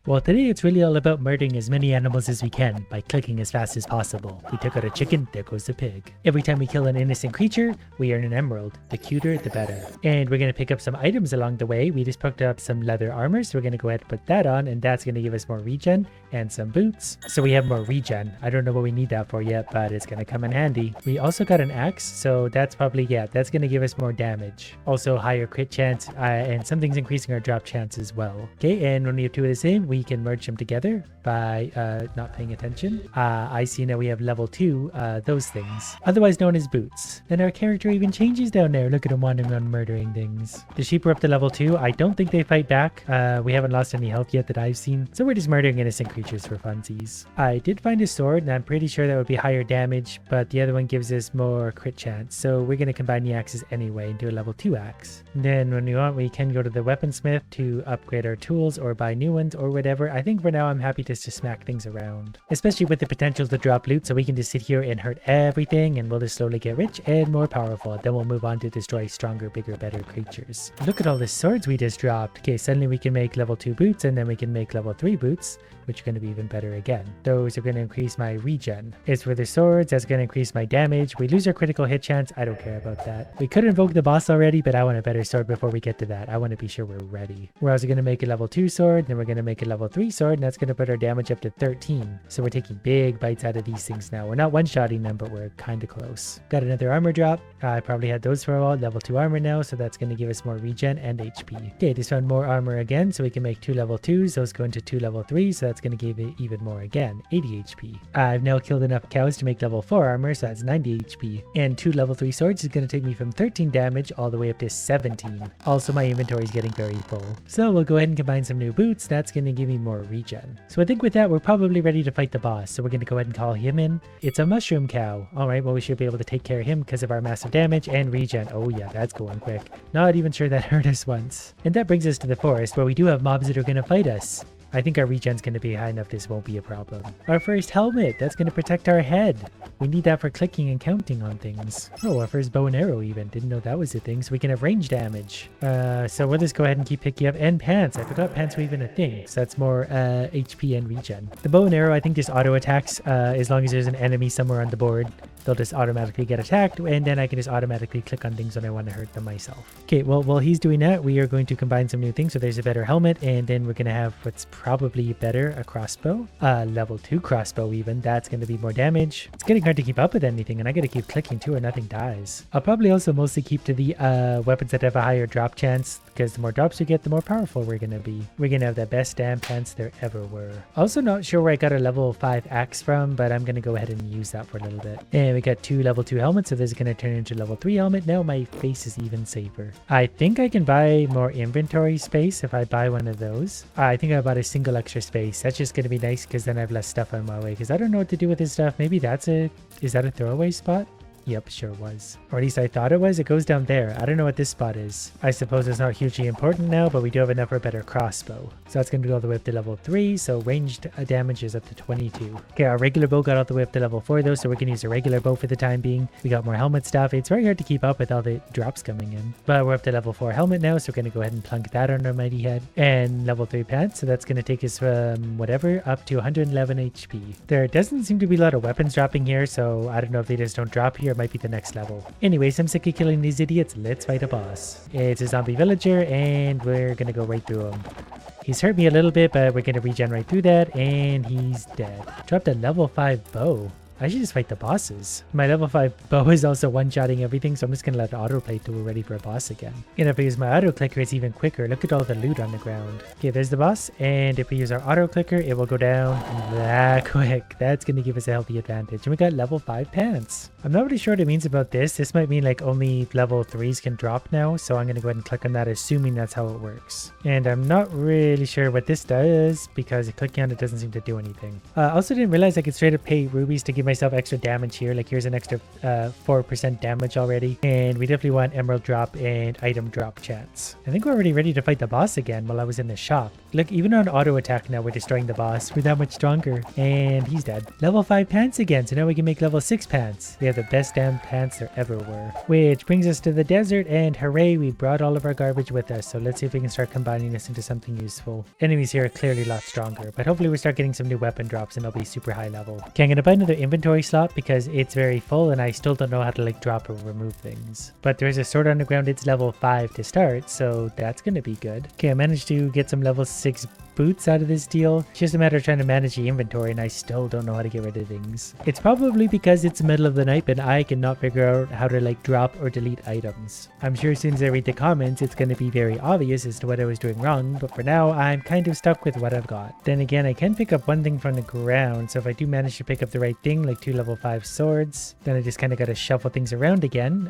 Well, today it's really all about murdering as many animals as we can by clicking as fast as possible. We took out a chicken, there goes the pig. Every time we kill an innocent creature, we earn an emerald. The cuter, the better. And we're going to pick up some items along the way. We just picked up some leather armor, so we're going to go ahead and put that on, and that's going to give us more regen and some boots. So we have more regen. I don't know what we need that for yet, but it's going to come in handy. We also got an axe, so that's probably, that's going to give us more damage. Also higher crit chance, and something's increasing our drop chance as well. Okay, and when we have two of the same, we can merge them together by not paying attention. I see now we have level 2, those things, otherwise known as boots. Then our character even changes down there. Look at him wandering around murdering things. The sheep are up to level 2. I don't think they fight back. We haven't lost any health yet that I've seen, so we're just murdering innocent creatures for funsies. I did find a sword, and I'm pretty sure that would be higher damage, but the other one gives us more crit chance, so we're going to combine the axes anyway and do a level 2 axe. And then when we want, we can go to the weaponsmith to upgrade our tools or buy new ones or whatever. I think for now I'm happy just to smack things around, especially with the potential to drop loot, so we can just sit here and hurt everything and we'll just slowly get rich and more powerful. Then we'll move on to destroy stronger, bigger, better creatures. Look at all the swords we just dropped. Okay, suddenly we can make level 2 boots, and then we can make level 3 boots, which are going to be even better again. Those are going to increase my regen. As for the swords, that's going to increase my damage. We lose our critical hit chance. I don't care about that. We could invoke the boss already, but I want a better sword before we get to that. I want to be sure we're ready. We're also going to make a level 2 sword, then we're going to make a level 3 sword, and that's going to put our damage up to 13. So we're taking big bites out of these things now. We're not one-shotting them, but we're kind of close. Got another armor drop. I probably had those for a while. Level 2 armor now, so that's going to give us more regen and HP. Okay, just found more armor again, so we can make 2 level 2s. Those go into 2 level 3s, so that's going to give it even more again, 80 HP. I've now killed enough cows to make level 4 armor, so that's 90 HP. And 2 level 3 swords is going to take me from 13 damage all the way up to 17. Also, my inventory is getting very full. So we'll go ahead and combine some new boots. That's going to give me more regen. So I think with that, we're probably ready to fight the boss. So we're going to go ahead and call him in. It's a mushroom cow. All right, well, we should be able to take care of him because of our massive damage and regen. Oh yeah, that's going quick. Not even sure that hurt us once. And that brings us to the forest, where we do have mobs that are going to fight us. I think our regen's going to be high enough this won't be a problem. Our first helmet, that's going to protect our head. We need that for clicking and counting on things. Oh, our first bow and arrow even. Didn't know that was a thing, so we can have range damage. So we'll just go ahead and keep picking up. And pants. I forgot pants were even a thing. So that's more HP and regen. The bow and arrow, I think, just auto attacks as long as there's an enemy somewhere on the board. They'll just automatically get attacked, and then I can just automatically click on things when I want to hurt them myself. Okay, well, while he's doing that, we are going to combine some new things. So there's a better helmet, and then we're going to have what's probably better, a crossbow. Level 2 crossbow even. That's going to be more damage. It's getting hard to keep up with anything, and I got to keep clicking too or nothing dies. I'll probably also mostly keep to the weapons that have a higher drop chance, because the more drops we get, the more powerful we're going to be. We're going to have the best damn pants there ever were. Also not sure where I got a level 5 axe from, but I'm going to go ahead and use that for a little bit. And we got 2 level 2 helmets, so this is going to turn into level 3 helmet. Now my face is even safer. I think I can buy more inventory space if I buy one of those. I think I bought a single extra space. That's just going to be nice because then I have less stuff on my way, because I don't know what to do with this stuff. Maybe that's is that a throwaway spot? Yep, sure was. Or at least I thought it was. It goes down there. I don't know what this spot is. I suppose it's not hugely important now, but we do have enough for a better crossbow. So that's going to go all the way up to level 3, so ranged damage is up to 22. Okay, our regular bow got all the way up to level 4 though, so we're going to use a regular bow for the time being. We got more helmet stuff. It's very hard to keep up with all the drops coming in. But we're up to level 4 helmet now, so we're going to go ahead and plunk that on our mighty head. And level 3 pants, so that's going to take us from whatever up to 111 HP. There doesn't seem to be a lot of weapons dropping here, so I don't know if they just don't drop here. Might be the next level. Anyways, I'm sick of killing these idiots. Let's fight a boss. It's a zombie villager, and we're gonna go right through him. He's hurt me a little bit, but we're gonna regen right through that, and he's dead. Dropped a level 5 bow. I should just fight the bosses. My level 5 bow is also one-shotting everything, so I'm just gonna let it autoplay till we're ready for a boss again. And if we use my auto-clicker, it's even quicker. Look at all the loot on the ground. Okay, there's the boss, and if we use our auto-clicker, it will go down that quick. That's gonna give us a healthy advantage. And we got level 5 pants. I'm not really sure what it means about this. This might mean like only level 3s can drop now, so I'm gonna go ahead and click on that, assuming that's how it works. And I'm not really sure what this does, because clicking on it doesn't seem to do anything. I also didn't realize I could straight up pay rubies to give myself extra damage here. Like here's an extra 4% damage already. And we definitely want emerald drop and item drop chance. I think we're already ready to fight the boss again while I was in the shop. Look, even on auto attack now we're destroying the boss. We're that much stronger. And he's dead. Level 5 pants again, so now we can make level 6 pants. We have the best damn pants there ever were. Which brings us to the desert, and hooray, we brought all of our garbage with us. So let's see if we can start combining this into something useful. Enemies here are clearly a lot stronger, but hopefully we start getting some new weapon drops and they'll be super high level. Okay, I'm gonna buy another inventory slot because it's very full and I still don't know how to like drop or remove things. But there's a sword on the ground, it's level 5 to start, so that's gonna be good. Okay, I managed to get some level 6 boots out of this deal. It's just a matter of trying to manage the inventory and I still don't know how to get rid of things. It's probably because it's the middle of the night but I cannot figure out how to like drop or delete items. I'm sure as soon as I read the comments it's going to be very obvious as to what I was doing wrong, but for now I'm kind of stuck with what I've got. Then again, I can pick up one thing from the ground, so if I do manage to pick up the right thing, like 2 level 5 swords, then I just kind of got to shuffle things around again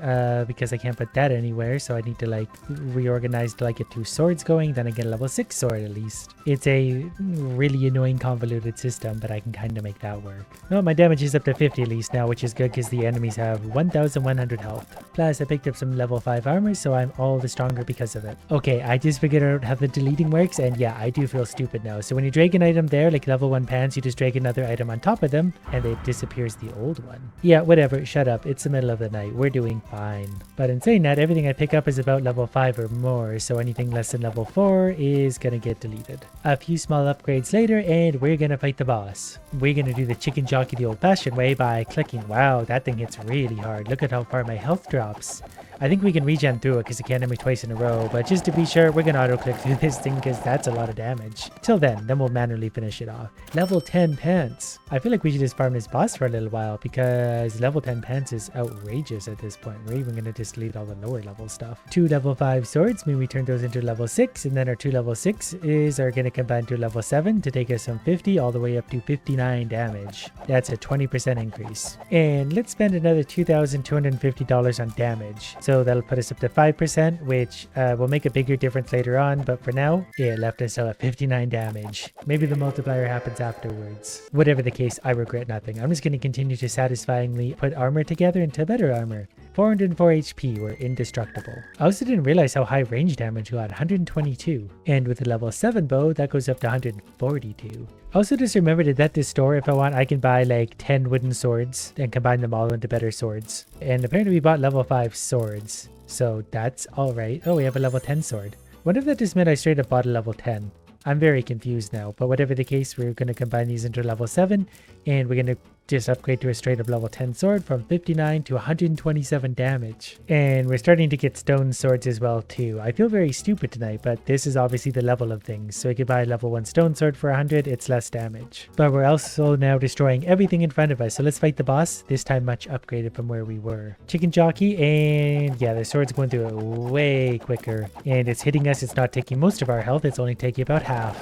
because I can't put that anywhere, so I need to like reorganize to like get 2 swords going, then I get a level 6 sword at least. It's a really annoying convoluted system, but I can kind of make that work. No, my damage is up to 50 at least now, which is good because the enemies have 1100 health. Plus I picked up some level 5 armor, so I'm all the stronger because of it. Okay, I just figured out how the deleting works, and yeah, I do feel stupid now. So when you drag an item there, like level 1 pants, you just drag another item on top of them, and it disappears the old one. Yeah, whatever, shut up, it's the middle of the night, we're doing fine. But in saying that, everything I pick up is about level 5 or more, so anything less than level 4 is gonna get deleted. A few small upgrades later, and we're gonna fight the boss. We're gonna do the chicken jockey the old-fashioned way by clicking. Wow, that thing hits really hard. Look at how far my health drops. I think we can regen through it because it can't hit me twice in a row, but just to be sure, we're gonna auto-click through this thing because that's a lot of damage. Till then we'll manually finish it off. Level 10 pants. I feel like we should just farm this boss for a little while because level 10 pants is outrageous at this point. We're even gonna just delete all the lower level stuff. 2 level 5 swords mean we turn those into level 6, and then our 2 level 6s are gonna combine to level 7 to take us from 50 all the way up to 59 damage. That's a 20% increase. And let's spend another $2,250 on damage. So that'll put us up to 5%, which will make a bigger difference later on, but for now, it left us still at 59 damage. Maybe the multiplier happens afterwards. Whatever the case, I regret nothing. I'm just going to continue to satisfyingly put armor together into better armor. 404 HP, we're indestructible. I also didn't realize how high range damage got, 122. And with a level 7 bow, that goes up to 142. Also just remember that at this store, if I want, I can buy like 10 wooden swords and combine them all into better swords. And apparently we bought level 5 swords, so that's alright. Oh, we have a level 10 sword. Wonder if that just meant I straight up bought a level 10. I'm very confused now, but whatever the case, we're going to combine these into level 7, and we're going to just upgrade to a straight up level 10 sword from 59 to 127 damage. And we're starting to get stone swords as well too. I feel very stupid tonight, but this is obviously the level of things. So I could buy a level 1 stone sword for 100, it's less damage. But we're also now destroying everything in front of us. So let's fight the boss, this time much upgraded from where we were. Chicken jockey, and yeah, the sword's going through it way quicker. And it's hitting us, it's not taking most of our health, it's only taking about half.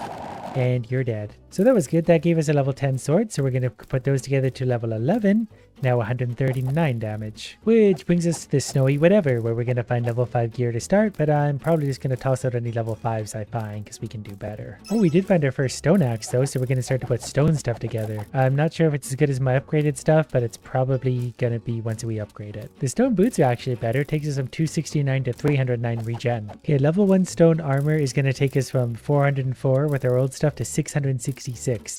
And you're dead. So that was good. That gave us a level 10 sword. So we're going to put those together to level 11. Now 139 damage. Which brings us to the snowy whatever, where we're going to find level 5 gear to start. But I'm probably just going to toss out any level 5s I find because we can do better. Oh, we did find our first stone axe though. So we're going to start to put stone stuff together. I'm not sure if it's as good as my upgraded stuff, but it's probably going to be once we upgrade it. The stone boots are actually better. It takes us from 269 to 309 regen. Okay, level 1 stone armor is going to take us from 404 with our old stuff to 666.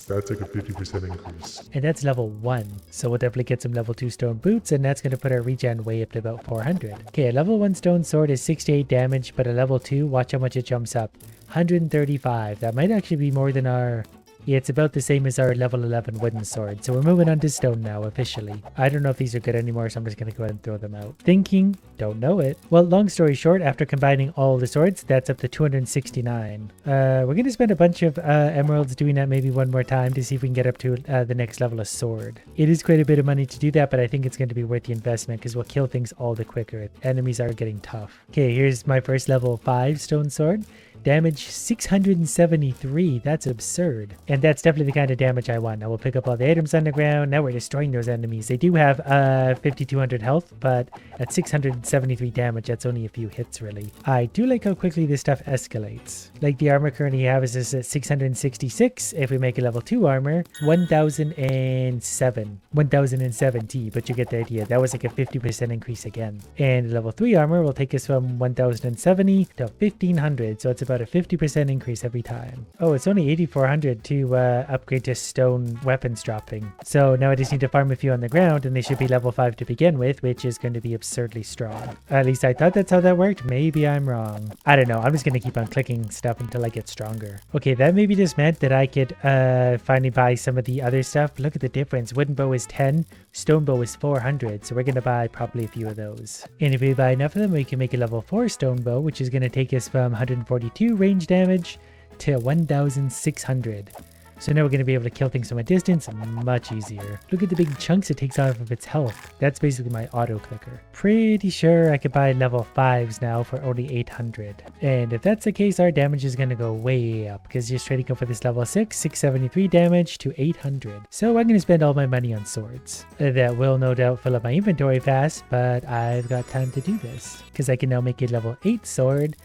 That's like a 50% increase. And that's level 1. So we'll definitely get some level 2 stone boots, and that's going to put our regen way up to about 400. Okay, a level 1 stone sword is 68 damage, but a level 2, watch how much it jumps up. 135. That might actually be more than our... Yeah, it's about the same as our level 11 wooden sword. So we're moving on to stone now, officially. I don't know if these are good anymore, so I'm just going to go ahead and throw them out. Thinking, don't know it. Well, long story short, after combining all the swords, that's up to 269. We're going to spend a bunch of emeralds doing that maybe one more time to see if we can get up to the next level of sword. It is quite a bit of money to do that, but I think it's going to be worth the investment because we'll kill things all the quicker. Enemies are getting tough. Okay, here's my first level 5 stone sword. Damage 673. That's absurd. And that's definitely the kind of damage I want. Now we'll pick up all the items on the ground. Now we're destroying those enemies. They do have 5200 health, but at 673 damage, that's only a few hits really. I do like how quickly this stuff escalates. Like the armor currently you have is at 666. If we make a level 2 armor, 1070, but you get the idea. That was like a 50% increase again. And level 3 armor will take us from 1070 to 1500, so it's about a 50% increase every time. Oh, it's only 8400 to upgrade to stone weapons dropping. So now I just need to farm a few on the ground and they should be level 5 to begin with, which is going to be absurdly strong. At least I thought that's how that worked. Maybe I'm wrong. I don't know. I'm just going to keep on clicking stuff until I get stronger. Okay, that maybe just meant that I could finally buy some of the other stuff. Look at the difference. Wooden bow is 10, stone bow is 400, so we're going to buy probably a few of those. And if we buy enough of them, we can make a level 4 stone bow, which is going to take us from 142 range damage to 1600. So now we're going to be able to kill things from a distance much easier. Look at the big chunks it takes off of its health. That's basically my auto clicker. Pretty sure I could buy level 5s now for only 800. And if that's the case, our damage is going to go way up because you're trading up for this level 6, 673 damage to 800. So I'm going to spend all my money on swords. That will no doubt fill up my inventory fast, but I've got time to do this because I can now make a level 8 sword.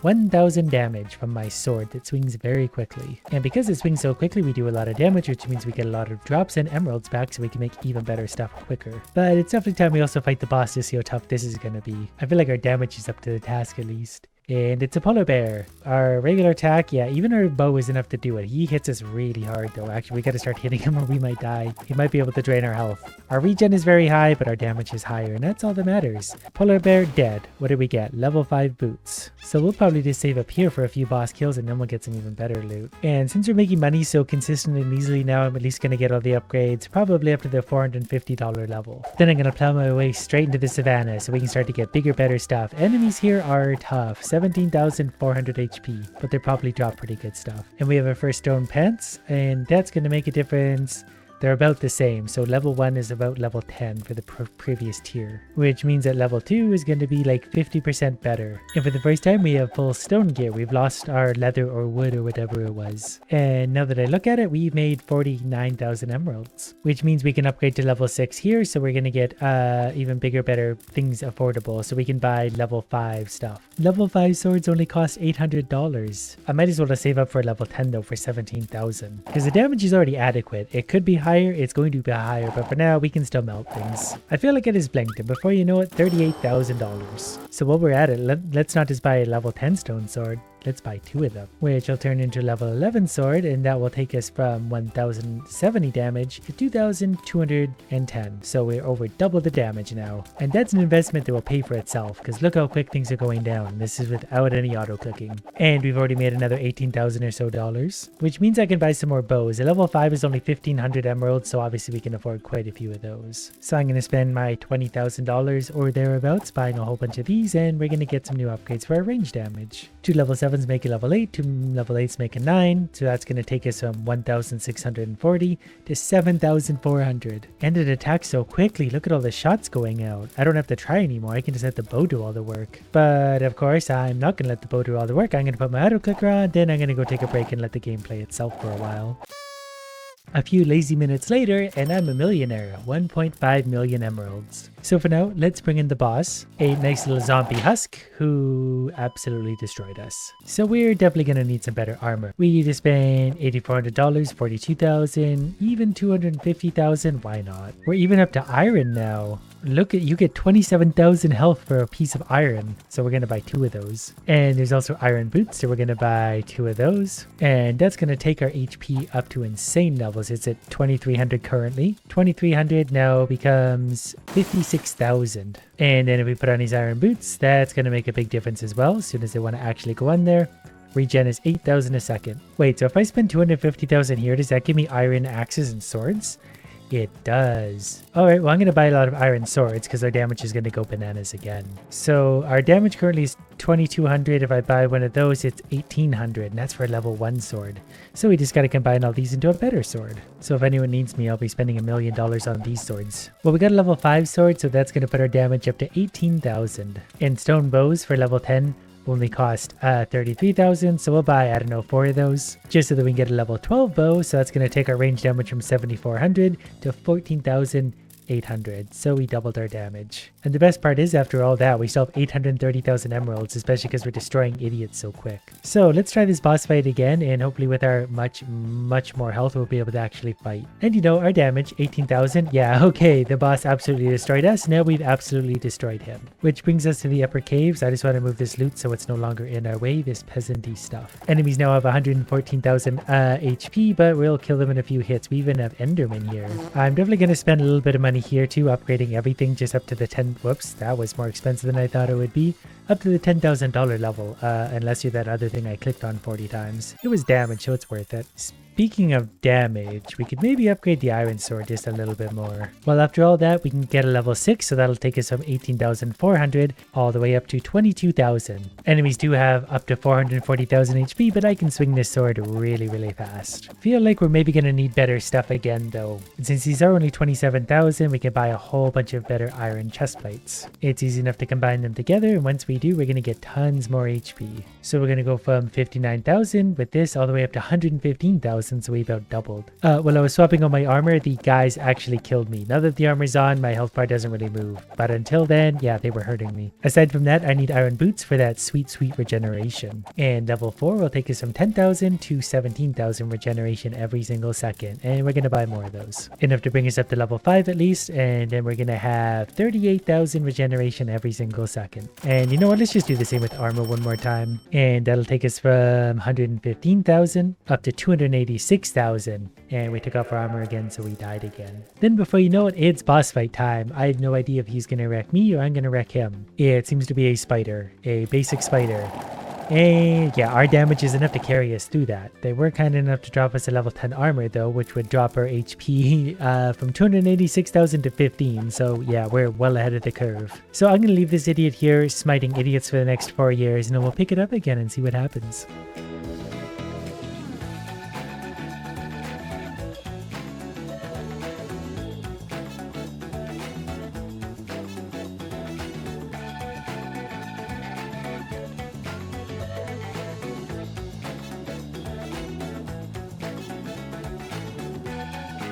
1000 damage from my sword that swings very quickly. And because it swings so quickly, we do a lot of damage, which means we get a lot of drops and emeralds back so we can make even better stuff quicker. But it's definitely time we also fight the boss to see how tough this is going to be. I feel like our damage is up to the task at least. And it's a polar bear. Our regular attack, yeah, even our bow is enough to do it. He hits us really hard though. Actually, we gotta start hitting him or we might die. He might be able to drain our health. Our regen is very high, but our damage is higher, and that's all that matters. Polar bear dead. What did we get? Level 5 boots. So we'll probably just save up here for a few boss kills and then we'll get some even better loot. And since we're making money so consistently and easily now, I'm at least gonna get all the upgrades, probably up to the $450 level. Then I'm gonna plow my way straight into the savannah so we can start to get bigger, better stuff. Enemies here are tough. 17,400 HP, but they probably drop pretty good stuff. And we have our first stone pants, and that's going to make a difference. They're about the same, so level 1 is about level 10 for the previous tier, which means that level 2 is going to be like 50% better. And for the first time we have full stone gear. We've lost our leather or wood or whatever it was. And now that I look at it, we've made 49,000 emeralds, which means we can upgrade to level 6 here, so we're going to get even bigger, better things affordable, so we can buy level 5 stuff. Level 5 swords only cost $800. I might as well save up for level 10 though for 17,000, because the damage is already adequate. It could be higher, it's going to be higher, but for now we can still melt things. I feel like it is blinked, and before you know it, $38,000. So while we're at it, let's not just buy a level 10 stone sword. Let's buy 2 of them, which will turn into level 11 sword, and that will take us from 1070 damage to 2210. So we're over double the damage now. And that's an investment that will pay for itself, because look how quick things are going down. This is without any auto clicking. And we've already made another 18,000 or so dollars, which means I can buy some more bows. A level 5 is only 1,500 emeralds, so obviously we can afford quite a few of those. So I'm going to spend my $20,000 or thereabouts buying a whole bunch of these, and we're going to get some new upgrades for our range damage. 2 level 7s make a level 8, 2 level 8s make a 9, so that's going to take us from 1,640 to 7,400. And it attacks so quickly. Look at all the shots going out. I don't have to try anymore. I can just let the bow do all the work. But of course, I'm not going to let the bow do all the work. I'm going to put my auto clicker on, then I'm going to go take a break and let the game play itself for a while. A few lazy minutes later, and I'm a millionaire, 1.5 million emeralds. So for now, let's bring in the boss, a nice little zombie husk who absolutely destroyed us. So we're definitely going to need some better armor. We need to spend $8,400, 42,000, even 250,000, why not? We're even up to iron now. Look at, you get 27,000 health for a piece of iron. So we're going to buy 2 of those. And there's also iron boots, so we're going to buy 2 of those. And that's going to take our HP up to insane levels. It's at 2,300 currently. 2,300 now becomes 56,000. And then if we put on these iron boots, that's going to make a big difference as well. As soon as they want to actually go on there. Regen is 8,000 a second. Wait, so if I spend 250,000 here, does that give me iron axes and swords? It does. Alright, well I'm going to buy a lot of iron swords because our damage is going to go bananas again. So our damage currently is 2,200. If I buy one of those, it's 1,800, and that's for a level 1 sword. So we just got to combine all these into a better sword. So if anyone needs me, I'll be spending $1 million on these swords. Well, we got a level 5 sword, so that's going to put our damage up to 18,000. And stone bows for level 10 only cost 33,000. So we'll buy, I don't know, 4 of those just so that we can get a level 12 bow. So that's going to take our range damage from 7,400 to 14,800. So we doubled our damage. And the best part is, after all that, we still have 830,000 emeralds, especially because we're destroying idiots so quick. So let's try this boss fight again, and hopefully with our much more health, we'll be able to actually fight. And you know, our damage, 18,000. Yeah, okay, the boss absolutely destroyed us. Now we've absolutely destroyed him. Which brings us to the upper caves. I just want to move this loot so it's no longer in our way, this peasanty stuff. Enemies now have 114,000 HP, but we'll kill them in a few hits. We even have Enderman here. I'm definitely going to spend a little bit of money here too, upgrading everything just up to the 10. Whoops, that was more expensive than I thought it would be. Up to the $10,000 level, unless you're that other thing I clicked on 40 times. It was damage, so it's worth it. Speaking of damage, we could maybe upgrade the iron sword just a little bit more. Well, after all that, we can get a level 6, so that'll take us from 18,400 all the way up to 22,000. Enemies do have up to 440,000 HP, but I can swing this sword really fast. Feel like we're maybe going to need better stuff again though. And since these are only 27,000, we can buy a whole bunch of better iron chest plates. It's easy enough to combine them together, and once we do, we're going to get tons more HP. So we're going to go from 59,000 with this all the way up to 115,000. So we about doubled. While I was swapping on my armor, the guys actually killed me. Now that the armor's on, my health bar doesn't really move. But until then, yeah, they were hurting me. Aside from that, I need iron boots for that sweet regeneration. And level 4 will take us from 10,000 to 17,000 regeneration every single second. And we're going to buy more of those. Enough to bring us up to level 5 at least. And then we're going to have 38,000 regeneration every single second. And you know what? Let's just do the same with armor one more time. And that'll take us from 115,000 up to 286,000, and we took off our armor again, so we died again. Then before you know it, it's boss fight time. I have no idea if he's gonna wreck me or I'm gonna wreck him. It seems to be a spider, a basic spider. And yeah, our damage is enough to carry us through that. They were kind enough to drop us a level 10 armor though, which would drop our HP from 286,000 to 15. So yeah, we're well ahead of the curve. So I'm gonna leave this idiot here smiting idiots for the next 4 years, and then we'll pick it up again and see what happens.